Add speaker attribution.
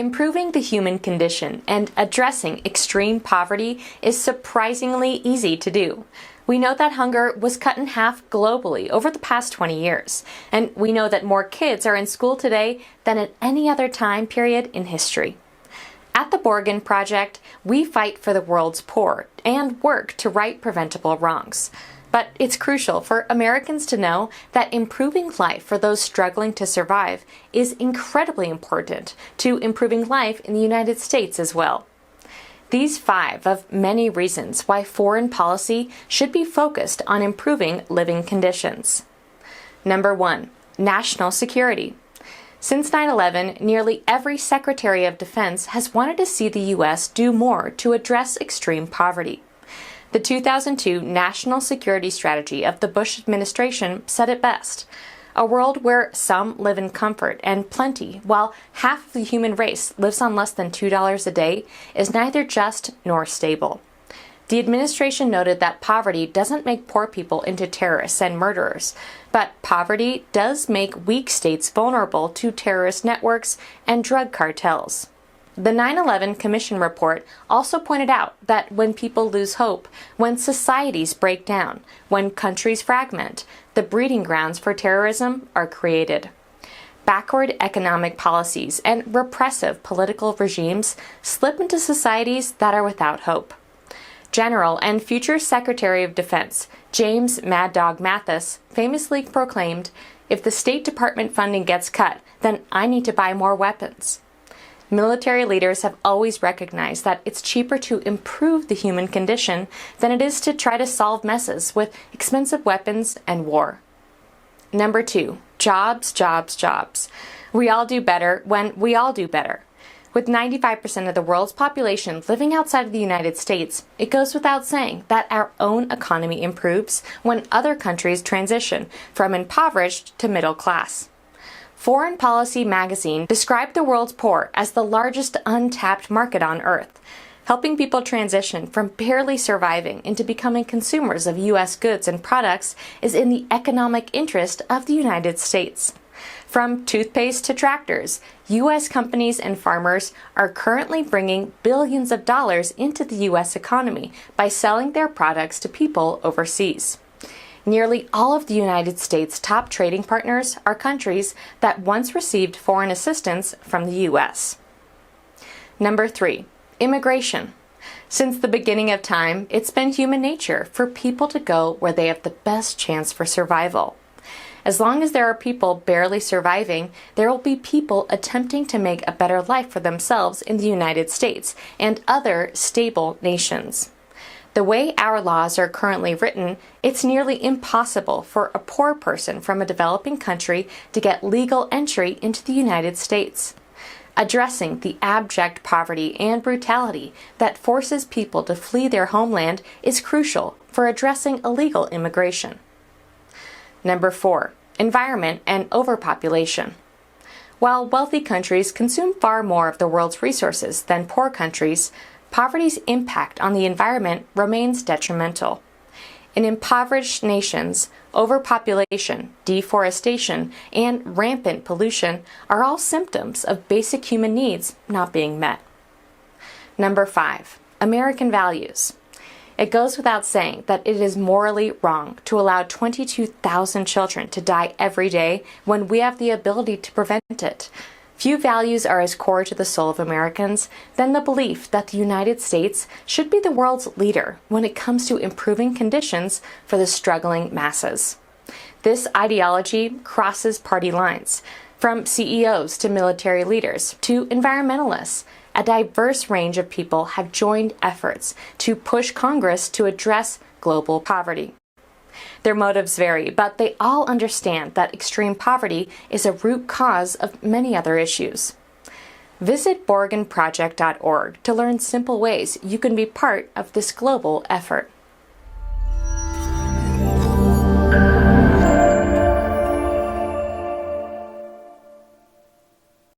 Speaker 1: improving the human condition and addressing extreme poverty is surprisingly easy to do. We know that hunger was cut in half globally over the past 20 years, and we know that more kids are in school today than at any other time period in history. At the Borgen Project, we fight for the world's poor and work to right preventable wrongs. But it's crucial for Americans to know that improving life for those struggling to survive is incredibly important to improving life in the United States as well. These 5 of many reasons why foreign policy should be focused on improving living conditions. Number 1, national security. Since 9/11, nearly every Secretary of Defense has wanted to see the U.S. do more to address extreme poverty. The 2002 National Security Strategy of the Bush administration said it best: a world where some live in comfort and plenty while half of the human race lives on less than $2 a day is neither just nor stable. The administration noted that poverty doesn't make poor people into terrorists and murderers, but poverty does make weak states vulnerable to terrorist networks and drug cartels. The 9/11 Commission report also pointed out that when people lose hope, when societies break down, when countries fragment, the breeding grounds for terrorism are created. Backward economic policies and repressive political regimes slip into societies that are without hope. General and future Secretary of Defense James Mad Dog Mathis famously proclaimed, "If the State Department funding gets cut, then I need to buy more weapons." Military leaders have always recognized that it's cheaper to improve the human condition than it is to try to solve messes with expensive weapons and war. Number 2, jobs, jobs, jobs. We all do better when we all do better. With 95% of the world's population living outside of the United States, it goes without saying that our own economy improves when other countries transition from impoverished to middle class. Foreign Policy magazine described the world's poor as the largest untapped market on Earth, helping people transition from barely surviving into becoming consumers of U.S. goods and products is in the economic interest of the United States. From toothpaste to tractors, U.S. companies and farmers are currently bringing billions of dollars into the U.S. economy by selling their products to people overseas. Nearly all of the United States' top trading partners are countries that once received foreign assistance from the U.S. Number 3, immigration. Since the beginning of time, it's been human nature for people to go where they have the best chance for survival. As long as there are people barely surviving, there will be people attempting to make a better life for themselves in the United States and other stable nations. The way our laws are currently written, it's nearly impossible for a poor person from a developing country to get legal entry into the United States. Addressing the abject poverty and brutality that forces people to flee their homeland is crucial for addressing illegal immigration. Number 4, environment and overpopulation. While wealthy countries consume far more of the world's resources than poor countries, poverty's impact on the environment remains detrimental. In impoverished nations, overpopulation, deforestation, and rampant pollution are all symptoms of basic human needs not being met. Number 5, American values. It goes without saying that it is morally wrong to allow 22,000 children to die every day when we have the ability to prevent it. Few values are as core to the soul of Americans than the belief that the United States should be the world's leader when it comes to improving conditions for the struggling masses. This ideology crosses party lines, from CEOs to military leaders to environmentalists. A diverse range of people have joined efforts to push Congress to address global poverty. Their motives vary, but they all understand that extreme poverty is a root cause of many other issues. Visit BorgenProject.org to learn simple ways you can be part of this global effort.